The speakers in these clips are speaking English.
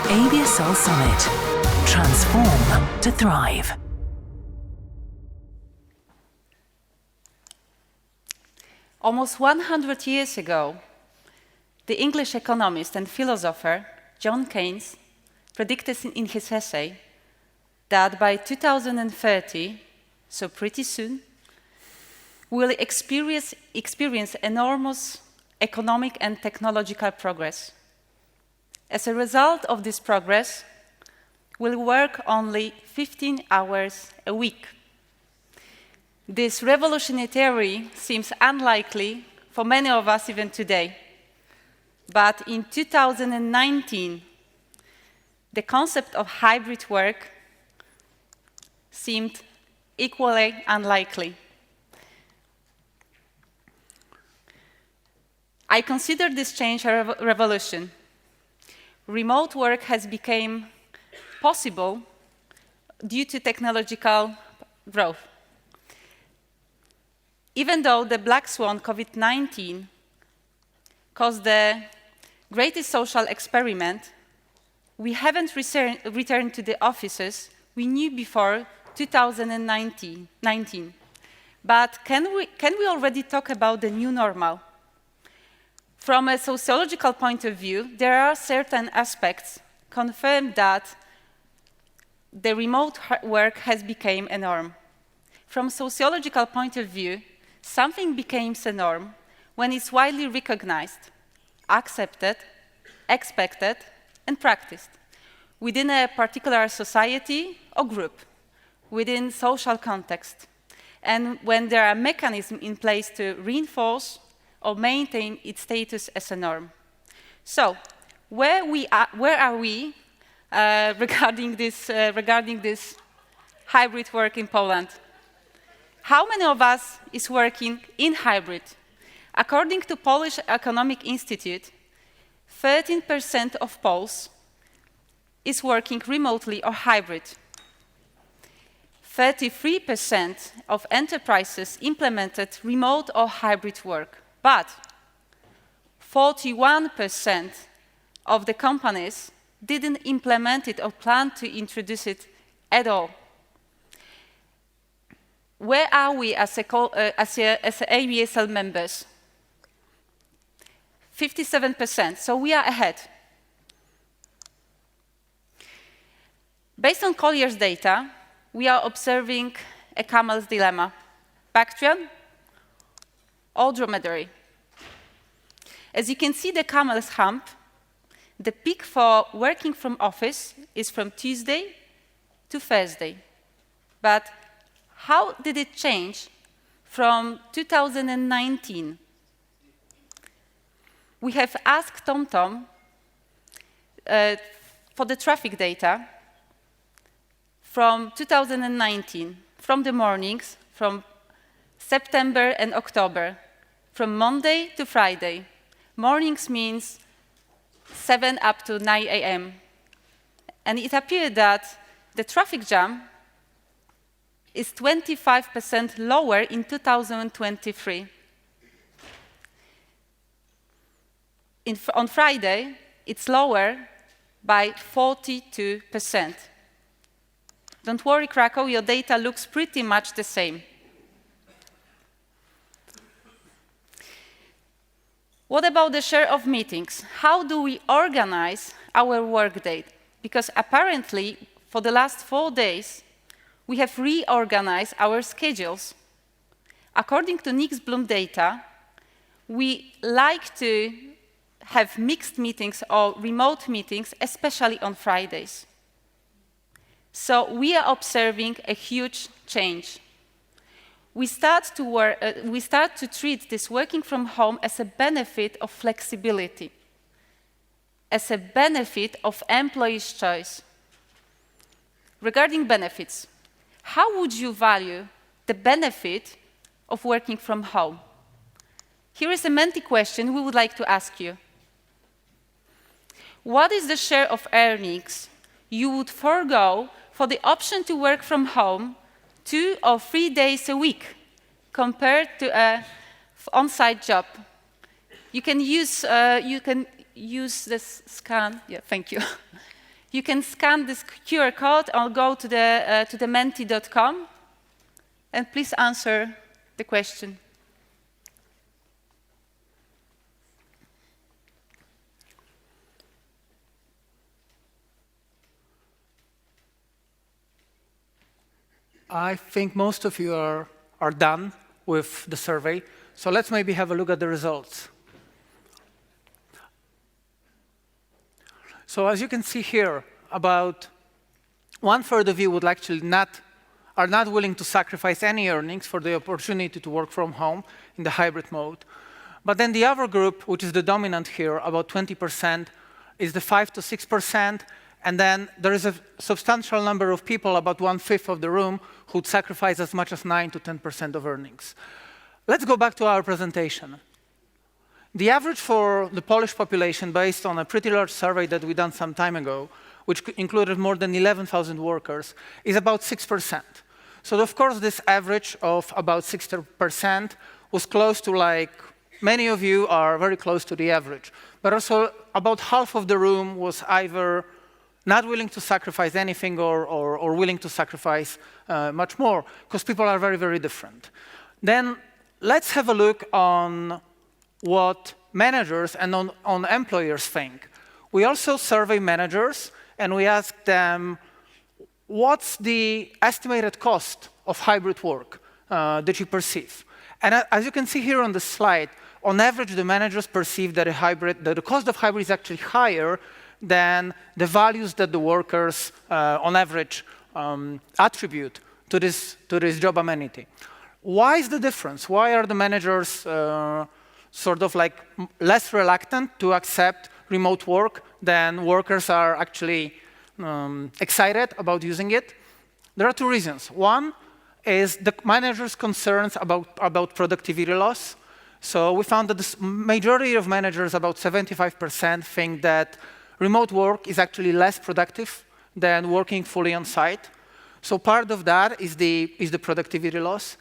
ABSL Summit. Transform to thrive. Almost 100 years ago, the English economist and philosopher John Keynes predicted in his essay that by 2030, so pretty soon, we'll experience enormous economic and technological progress. As a result of this progress, we'll work only 15 hours a week. This revolutionary seems unlikely for many of us even today. But in 2019, the concept of hybrid work seemed equally unlikely. I consider this change a revolution. Remote work has become possible due to technological growth. Even though the black swan COVID-19 caused the greatest social experiment, we haven't returned to the offices we knew before 2019. But can we already talk about the new normal? From a sociological point of view, there are certain aspects confirmed that the remote work has become a norm. From a sociological point of view, something becomes a norm when it's widely recognized, accepted, expected, and practiced within a particular society or group, within social context, and when there are mechanisms in place to reinforce or maintain its status as a norm. So, where are we regarding this hybrid work in Poland? How many of us is working in hybrid? According to Polish Economic Institute, 13% of Poles is working remotely or hybrid. 33% of enterprises implemented remote or hybrid work. But 41% of the companies didn't implement it or plan to introduce it at all. Where are we as ABSL members? 57%, so we are ahead. Based on Colliers data, we are observing a camel's dilemma: Bactrian or dromedary. As you can see the camel's hump, the peak for working from office is from Tuesday to Thursday. But how did it change from 2019? We have asked TomTom for the traffic data from 2019, from the mornings, from September and October, from Monday to Friday. Mornings means 7 up to 9 a.m. And it appeared that the traffic jam is 25% lower in 2023. On Friday, it's lower by 42%. Don't worry, Krakow, your data looks pretty much the same. What about the share of meetings? How do we organize our workday? Because apparently, for the last 4 days, we have reorganized our schedules. According to Nix-Bloom data, we like to have mixed meetings or remote meetings, especially on Fridays. So we are observing a huge change. We start to treat this working from home as a benefit of flexibility, as a benefit of employees' choice. Regarding benefits, how would you value the benefit of working from home? Here is a Menti question we would like to ask you. What is the share of earnings you would forego for the option to work from home 2 or 3 days a week compared to an on-site job? You can use this scan. Yeah, thank you. You can scan this QR code or go to the menti.com and please answer the question. I think most of you are done with the survey, so let's maybe have a look at the results. So as you can see here, about 1/3 of you would actually are not willing to sacrifice any earnings for the opportunity to work from home in the hybrid mode. But then the other group, which is the dominant here, about 20%, is the 5 to 6%. And then there is a substantial number of people, about 1/5 of the room, who'd sacrifice as much as 9 to 10% of earnings. Let's go back to our presentation. The average for the Polish population, based on a pretty large survey that we done some time ago, which included more than 11,000 workers, is about 6%. So of course, this average of about 6% was close to, like, many of you are very close to the average. But also, about half of the room was either not willing to sacrifice anything or willing to sacrifice much more, because people are very, very different. Then let's have a look on what managers and on employers think. We also survey managers, and we ask them, what's the estimated cost of hybrid work that you perceive? And as you can see here on the slide, on average, the managers perceive that the cost of hybrid is actually higher than the values that the workers, on average, attribute to this job amenity. Why is the difference? Why are the managers sort of like less reluctant to accept remote work than workers are actually excited about using it? There are two reasons. One is the managers' concerns about productivity loss. So we found that the majority of managers, about 75%, think that remote work is actually less productive than working fully on site. So part of that is the productivity loss.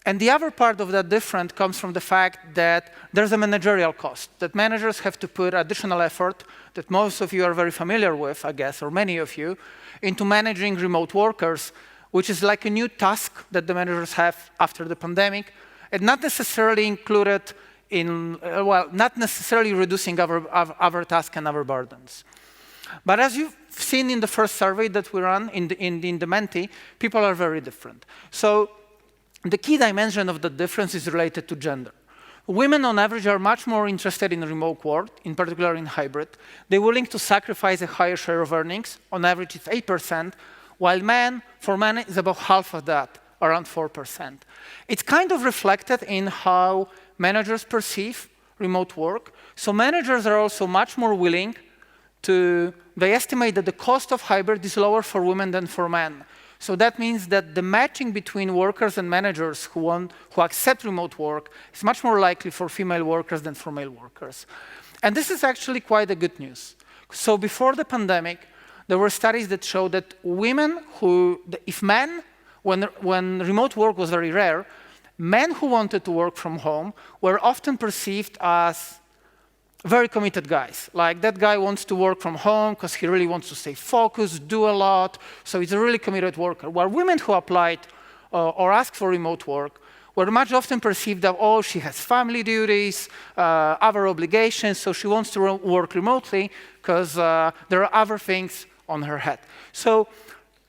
And the other part of that difference comes from the fact that there's a managerial cost, that managers have to put additional effort that most of you are very familiar with, I guess, or many of you, into managing remote workers, which is like a new task that the managers have after the pandemic, and not necessarily included in, not necessarily reducing other tasks and other burdens. But as you've seen in the first survey that we ran in the Menti, people are very different. So the key dimension of the difference is related to gender. Women, on average, are much more interested in remote work, in particular in hybrid. They're willing to sacrifice a higher share of earnings. On average, it's 8%, while for men, it's about half of that, around 4%. It's kind of reflected in how managers perceive remote work. So managers are also much more willing they estimate that the cost of hybrid is lower for women than for men. So that means that the matching between workers and managers who accept remote work is much more likely for female workers than for male workers. And this is actually quite a good news. So before the pandemic, there were studies that showed that when remote work was very rare, men who wanted to work from home were often perceived as very committed guys. Like, that guy wants to work from home because he really wants to stay focused, do a lot, so he's a really committed worker. While women who applied or asked for remote work were much often perceived that, oh, she has family duties, other obligations, so she wants to work remotely because there are other things on her head. So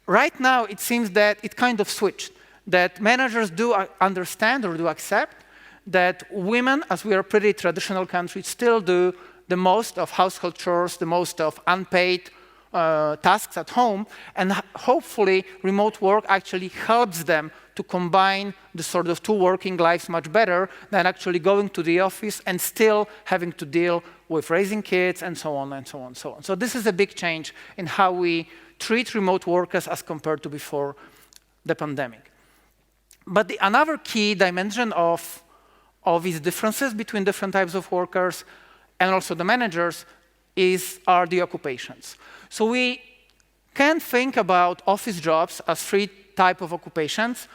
right now, it seems that it kind of switched, that managers do understand or do accept that women, as we are a pretty traditional country, still do the most of household chores, the most of unpaid tasks at home, and hopefully remote work actually helps them to combine the sort of two working lives much better than actually going to the office and still having to deal with raising kids and so on and so on and so on. So this is a big change in how we treat remote workers as compared to before the pandemic. But another key dimension of these differences between different types of workers and also the managers are the occupations. So we can think about office jobs as three types of occupations: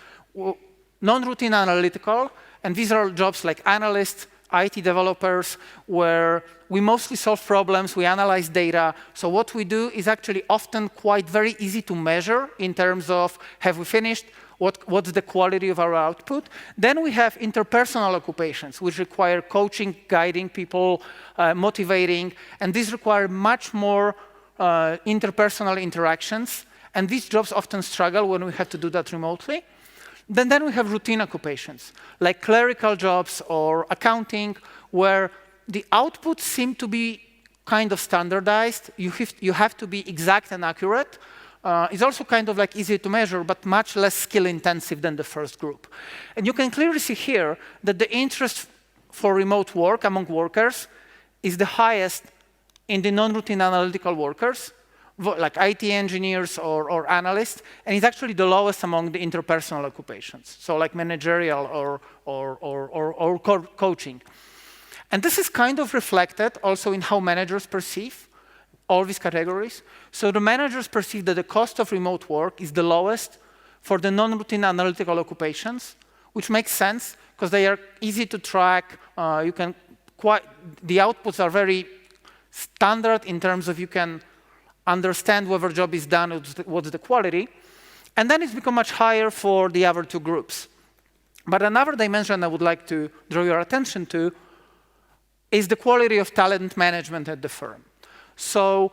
non-routine analytical, and these are jobs like analysts, IT developers, where we mostly solve problems, we analyze data. So what we do is actually often quite very easy to measure in terms of have we finished, what's the quality of our output. Then we have interpersonal occupations, which require coaching, guiding people, motivating, and these require much more interpersonal interactions. And these jobs often struggle when we have to do that remotely. Then we have routine occupations, like clerical jobs or accounting, where the outputs seem to be kind of standardized. You have to be exact and accurate. It's also kind of like easy to measure, but much less skill intensive than the first group. And you can clearly see here that the interest for remote work among workers is the highest in the non-routine analytical workers, like IT engineers or analysts, and it's actually the lowest among the interpersonal occupations, so like managerial or coaching. And this is kind of reflected also in how managers perceive all these categories. So the managers perceive that the cost of remote work is the lowest for the non-routine analytical occupations, which makes sense because they are easy to track. The outputs are very standard in terms of you can understand whether a job is done, what's the quality. And then it's become much higher for the other two groups. But another dimension I would like to draw your attention to is the quality of talent management at the firm. So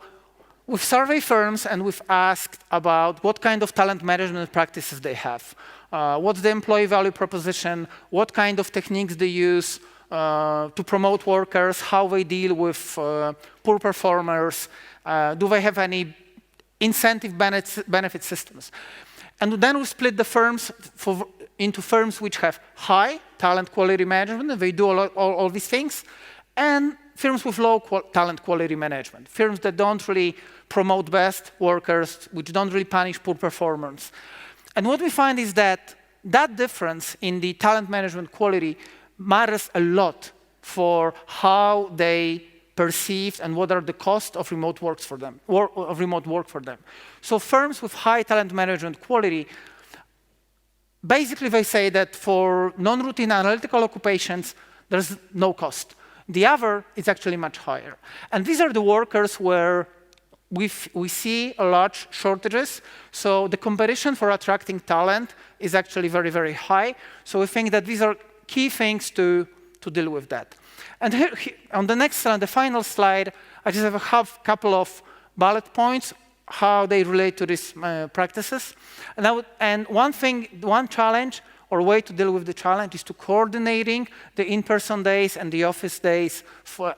we've surveyed firms and we've asked about what kind of talent management practices they have. What's the employee value proposition? What kind of techniques they use to promote workers? How they deal with poor performers? Do they have any incentive benefit systems? And then we split the firms into firms which have high talent quality management, and they do all these things, and firms with low talent quality management, firms that don't really promote best workers, which don't really punish poor performance. And what we find is that that difference in the talent management quality matters a lot for how they perceive and what are the costs of remote work for them. So firms with high talent management quality, basically they say that for non-routine analytical occupations, there's no cost. The other is actually much higher. And these are the workers where we see a large shortages. So the competition for attracting talent is actually very, very high. So we think that these are key things to deal with that. And here, on the next slide, the final slide, I just have a couple of bullet points, how they relate to these practices. And one challenge or way to deal with the challenge is to coordinating the in-person days and the office days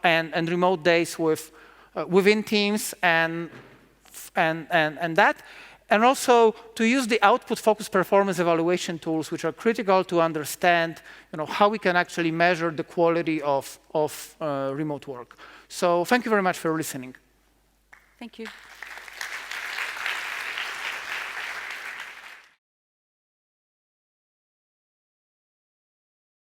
and remote days within teams and that. And also to use the output-focused performance evaluation tools, which are critical to understand how we can actually measure the quality of remote work. So thank you very much for listening. Thank you.